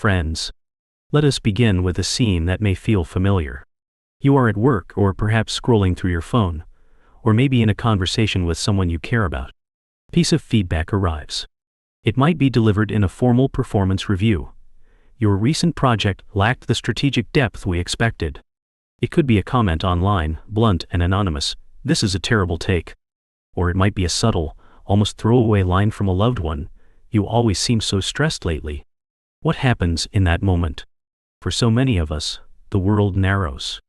Friends, let us begin with a scene that may feel familiar. You are at work or perhaps scrolling through your phone, or maybe in a conversation with someone you care about. A piece of feedback arrives. It might be delivered in a formal performance review. Your recent project lacked the strategic depth we expected. It could be a comment online, blunt and anonymous, "This is a terrible take." Or it might be a subtle, almost throwaway line from a loved one, "You always seem so stressed lately." What happens in that moment? For so many of us, the world narrows.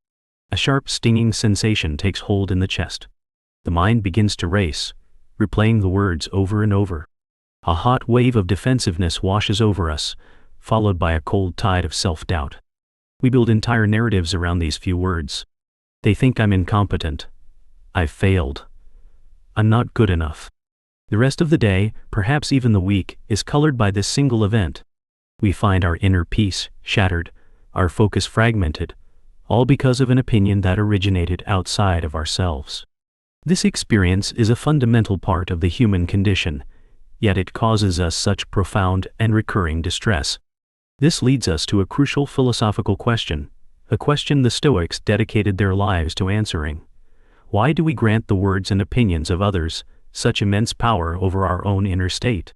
A sharp, stinging sensation takes hold in the chest. The mind begins to race, replaying the words over and over. A hot wave of defensiveness washes over us, followed by a cold tide of self-doubt. We build entire narratives around these few words. They think I'm incompetent. I've failed. I'm not good enough. The rest of the day, perhaps even the week, is colored by this single event. We find our inner peace shattered, our focus fragmented, all because of an opinion that originated outside of ourselves. This experience is a fundamental part of the human condition, yet it causes us such profound and recurring distress. This leads us to a crucial philosophical question, a question the Stoics dedicated their lives to answering. Why do we grant the words and opinions of others such immense power over our own inner state?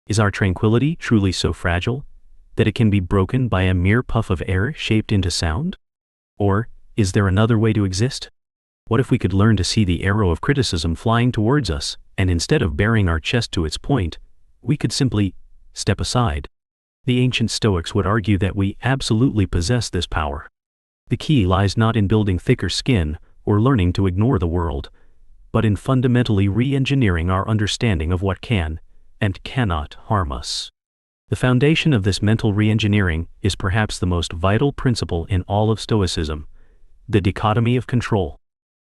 Is our tranquility truly so fragile that it can be broken by a mere puff of air shaped into sound? Or is there another way to exist? What if we could learn to see the arrow of criticism flying towards us, and instead of baring our chest to its point, we could simply step aside? The ancient Stoics would argue that we absolutely possess this power. The key lies not in building thicker skin or learning to ignore the world, but in fundamentally re-engineering our understanding of what can and cannot harm us. The foundation of this mental re-engineering is perhaps the most vital principle in all of Stoicism, the dichotomy of control.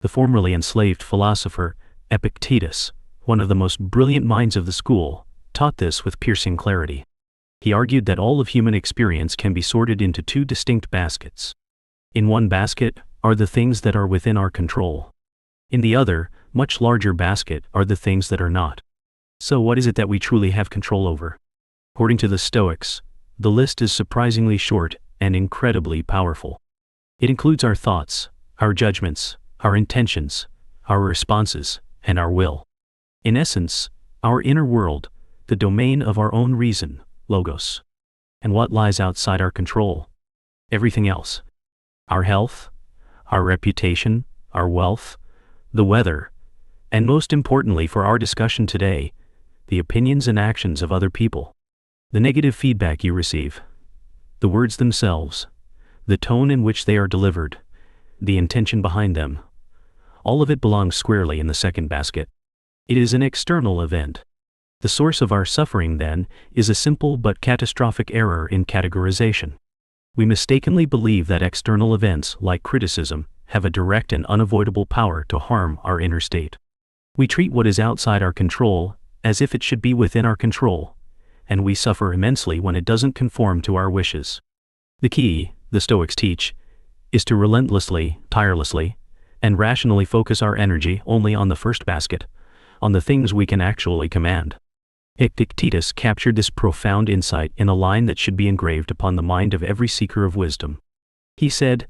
The formerly enslaved philosopher, Epictetus, one of the most brilliant minds of the school, taught this with piercing clarity. He argued that all of human experience can be sorted into two distinct baskets. In one basket are the things that are within our control. In the other, much larger basket, are the things that are not. So what is it that we truly have control over? According to the Stoics, the list is surprisingly short and incredibly powerful. It includes our thoughts, our judgments, our intentions, our responses, and our will. In essence, our inner world, the domain of our own reason, logos. And what lies outside our control? Everything else. Our health, our reputation, our wealth, the weather, and most importantly for our discussion today, the opinions and actions of other people. The negative feedback you receive, the words themselves, the tone in which they are delivered, the intention behind them, all of it belongs squarely in the second basket. It is an external event. The source of our suffering, then, is a simple but catastrophic error in categorization. We mistakenly believe that external events, like criticism, have a direct and unavoidable power to harm our inner state. We treat what is outside our control as if it should be within our control, and we suffer immensely when it doesn't conform to our wishes. The key, the Stoics teach, is to relentlessly, tirelessly, and rationally focus our energy only on the first basket, on the things we can actually command. Epictetus captured this profound insight in a line that should be engraved upon the mind of every seeker of wisdom. He said,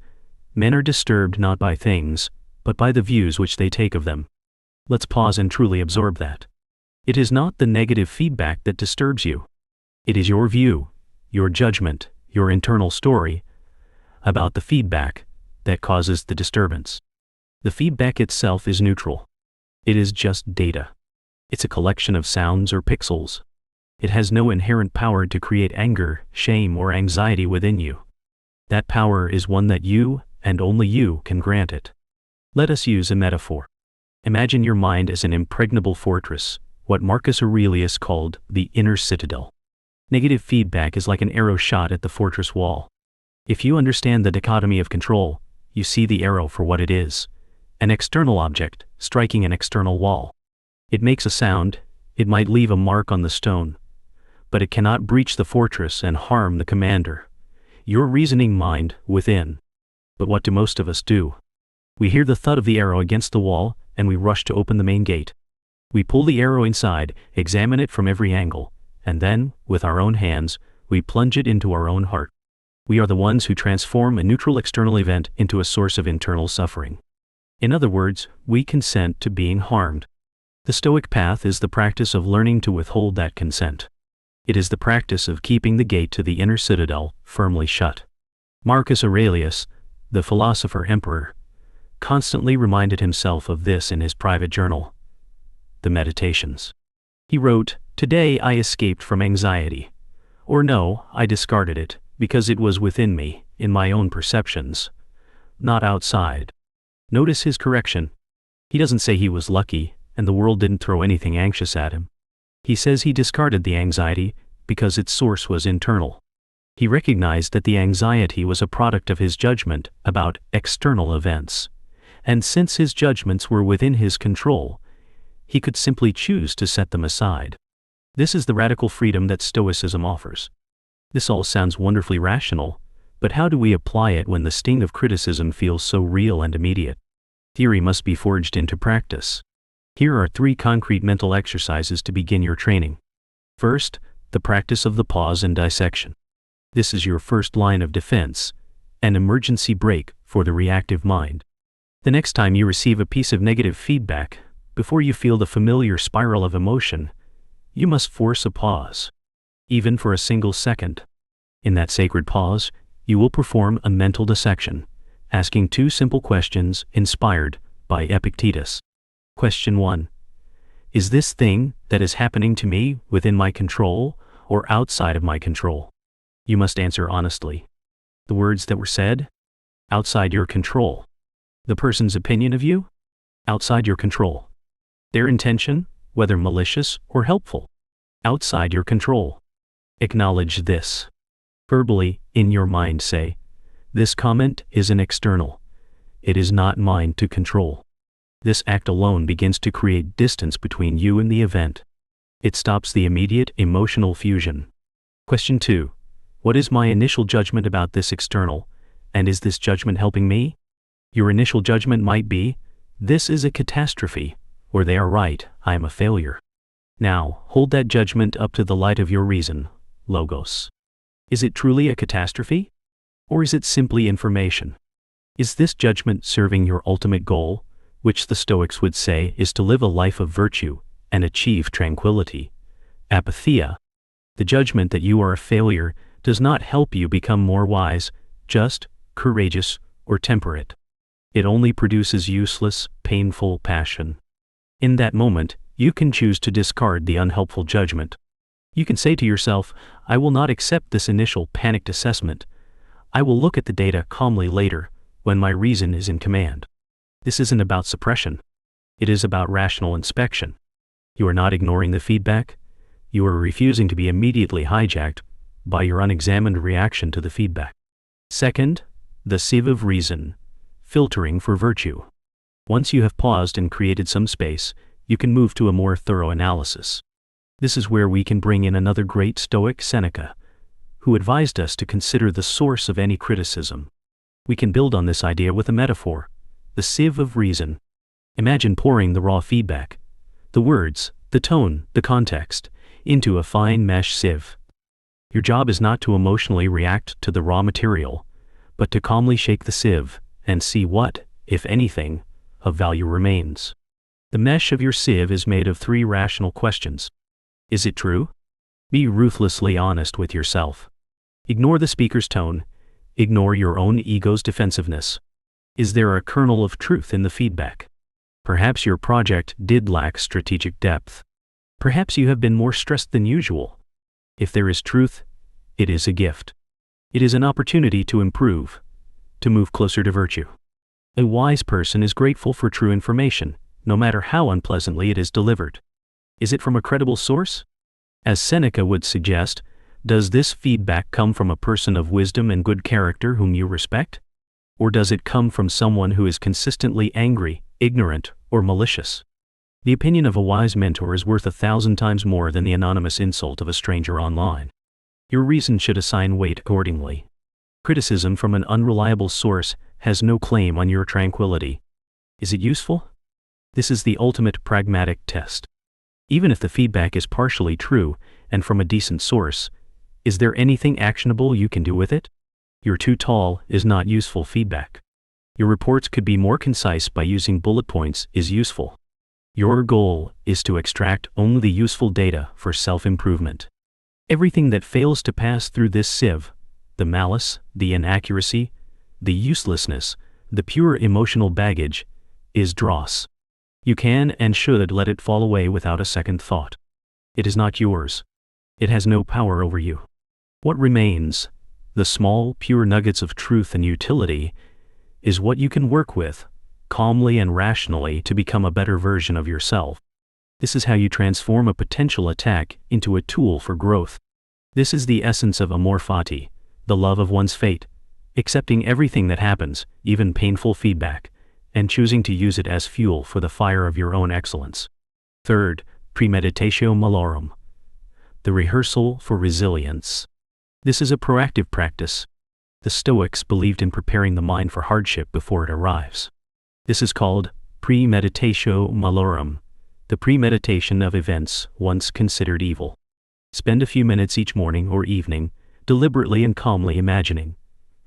"Men are disturbed not by things, but by the views which they take of them." Let's pause and truly absorb that. It is not the negative feedback that disturbs you. It is your view, your judgment, your internal story about the feedback that causes the disturbance. The feedback itself is neutral. It is just data. It's a collection of sounds or pixels. It has no inherent power to create anger, shame, or anxiety within you. That power is one that you, and only you, can grant it. Let us use a metaphor. Imagine your mind as an impregnable fortress, what Marcus Aurelius called the inner citadel. Negative feedback is like an arrow shot at the fortress wall. If you understand the dichotomy of control, you see the arrow for what it is, an external object striking an external wall. It makes a sound, it might leave a mark on the stone, but it cannot breach the fortress and harm the commander, your reasoning mind within. But what do most of us do? We hear the thud of the arrow against the wall, and we rush to open the main gate. We pull the arrow inside, examine it from every angle, and then, with our own hands, we plunge it into our own heart. We are the ones who transform a neutral external event into a source of internal suffering. In other words, we consent to being harmed. The Stoic path is the practice of learning to withhold that consent. It is the practice of keeping the gate to the inner citadel firmly shut. Marcus Aurelius, the philosopher-emperor, constantly reminded himself of this in his private journal, the Meditations. He wrote, "Today I escaped from anxiety. Or no, I discarded it, because it was within me, in my own perceptions, not outside." Notice his correction. He doesn't say he was lucky, and the world didn't throw anything anxious at him. He says he discarded the anxiety because its source was internal. He recognized that the anxiety was a product of his judgment about external events, and since his judgments were within his control, he could simply choose to set them aside. This is the radical freedom that Stoicism offers. This all sounds wonderfully rational, but how do we apply it when the sting of criticism feels so real and immediate? Theory must be forged into practice. Here are 3 concrete mental exercises to begin your training. First, the practice of the pause and dissection. This is your first line of defense, an emergency brake for the reactive mind. The next time you receive a piece of negative feedback, before you feel the familiar spiral of emotion, you must force a pause, even for a single second. In that sacred pause, you will perform a mental dissection, asking 2 simple questions inspired by Epictetus. Question 1. Is this thing that is happening to me within my control or outside of my control? You must answer honestly. The words that were said? Outside your control. The person's opinion of you? Outside your control. Their intention, whether malicious or helpful? Outside your control. Acknowledge this. Verbally, in your mind say, "This comment is an external. It is not mine to control." This act alone begins to create distance between you and the event. It stops the immediate emotional fusion. Question 2. What is my initial judgment about this external, and is this judgment helping me? Your initial judgment might be, "This is a catastrophe," or "They are right, I am a failure." Now, hold that judgment up to the light of your reason, logos. Is it truly a catastrophe? Or is it simply information? Is this judgment serving your ultimate goal, which the Stoics would say is to live a life of virtue and achieve tranquility? Apatheia. The judgment that you are a failure does not help you become more wise, just, courageous, or temperate. It only produces useless, painful passion. In that moment, you can choose to discard the unhelpful judgment. You can say to yourself, "I will not accept this initial panicked assessment. I will look at the data calmly later, when my reason is in command." This isn't about suppression. It is about rational inspection. You are not ignoring the feedback. You are refusing to be immediately hijacked by your unexamined reaction to the feedback. Second, the Sieve of Reason, filtering for virtue. Once you have paused and created some space, you can move to a more thorough analysis. This is where we can bring in another great Stoic, Seneca, who advised us to consider the source of any criticism. We can build on this idea with a metaphor, the Sieve of Reason. Imagine pouring the raw feedback, the words, the tone, the context, into a fine mesh sieve. Your job is not to emotionally react to the raw material, but to calmly shake the sieve and see what, if anything, of value remains. The mesh of your sieve is made of 3 rational questions. Is it true? Be ruthlessly honest with yourself. Ignore the speaker's tone. Ignore your own ego's defensiveness. Is there a kernel of truth in the feedback? Perhaps your project did lack strategic depth. Perhaps you have been more stressed than usual. If there is truth, it is a gift. It is an opportunity to improve, to move closer to virtue. A wise person is grateful for true information, no matter how unpleasantly it is delivered. Is it from a credible source? As Seneca would suggest, does this feedback come from a person of wisdom and good character whom you respect? Or does it come from someone who is consistently angry, ignorant, or malicious? The opinion of a wise mentor is worth 1,000 times more than the anonymous insult of a stranger online. Your reason should assign weight accordingly. Criticism from an unreliable source has no claim on your tranquility. Is it useful? This is the ultimate pragmatic test. Even if the feedback is partially true and from a decent source, Is there anything actionable you can do with it? You're too tall is not useful feedback. Your reports could be more concise by using bullet points is useful. Your goal is to extract only the useful data for self-improvement. Everything that fails to pass through this sieve, the malice, the inaccuracy, the uselessness, the pure emotional baggage, is dross. You can and should let it fall away without a second thought. It is not yours. It has no power over you. What remains, the small, pure nuggets of truth and utility, is what you can work with, calmly and rationally, to become a better version of yourself. This is how you transform a potential attack into a tool for growth. This is the essence of amor fati, the love of one's fate, accepting everything that happens, even painful feedback, and choosing to use it as fuel for the fire of your own excellence. Third, premeditatio malorum, the rehearsal for resilience. This is a proactive practice. The Stoics believed in preparing the mind for hardship before it arrives. This is called premeditatio malorum, the premeditation of events once considered evil. Spend a few minutes each morning or evening, deliberately and calmly imagining,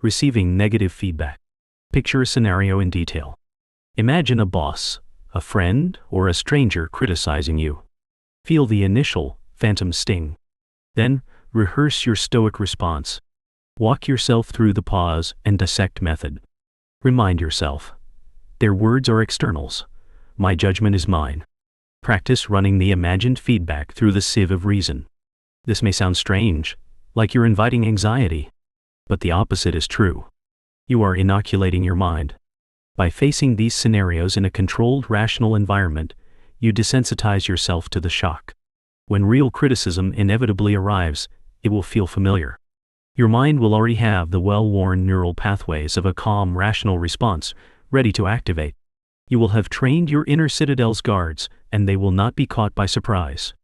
receiving negative feedback. Picture a scenario in detail. Imagine a boss, a friend, or a stranger criticizing you. Feel the initial, phantom sting. Then, rehearse your Stoic response. Walk yourself through the pause and dissect method. Remind yourself, their words are externals. My judgment is mine. Practice running the imagined feedback through the Sieve of Reason. This may sound strange, like you're inviting anxiety, but the opposite is true. You are inoculating your mind. By facing these scenarios in a controlled, rational environment, you desensitize yourself to the shock. When real criticism inevitably arrives, it will feel familiar. Your mind will already have the well-worn neural pathways of a calm, rational response ready to activate. You will have trained your inner citadel's guards, and they will not be caught by surprise.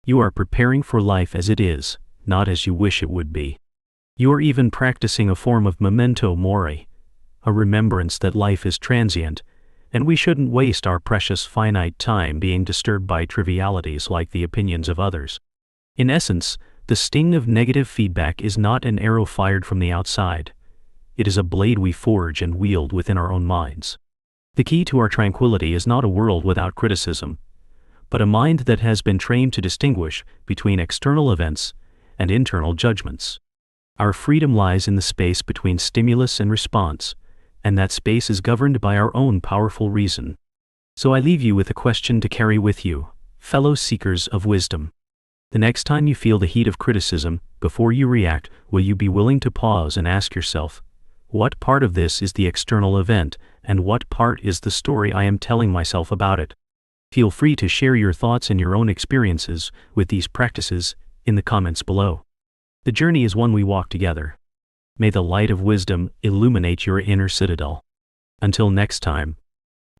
You are preparing for life as it is, not as you wish it would be. You are even practicing a form of memento mori, a remembrance that life is transient, and we shouldn't waste our precious finite time being disturbed by trivialities like the opinions of others. In essence, the sting of negative feedback is not an arrow fired from the outside. It is a blade we forge and wield within our own minds. The key to our tranquility is not a world without criticism, but a mind that has been trained to distinguish between external events and internal judgments. Our freedom lies in the space between stimulus and response, and that space is governed by our own powerful reason. So I leave you with a question to carry with you, fellow seekers of wisdom. The next time you feel the heat of criticism, before you react, will you be willing to pause and ask yourself, what part of this is the external event, and what part is the story I am telling myself about it? Feel free to share your thoughts and your own experiences with these practices in the comments below. The journey is one we walk together. May the light of wisdom illuminate your inner citadel. Until next time,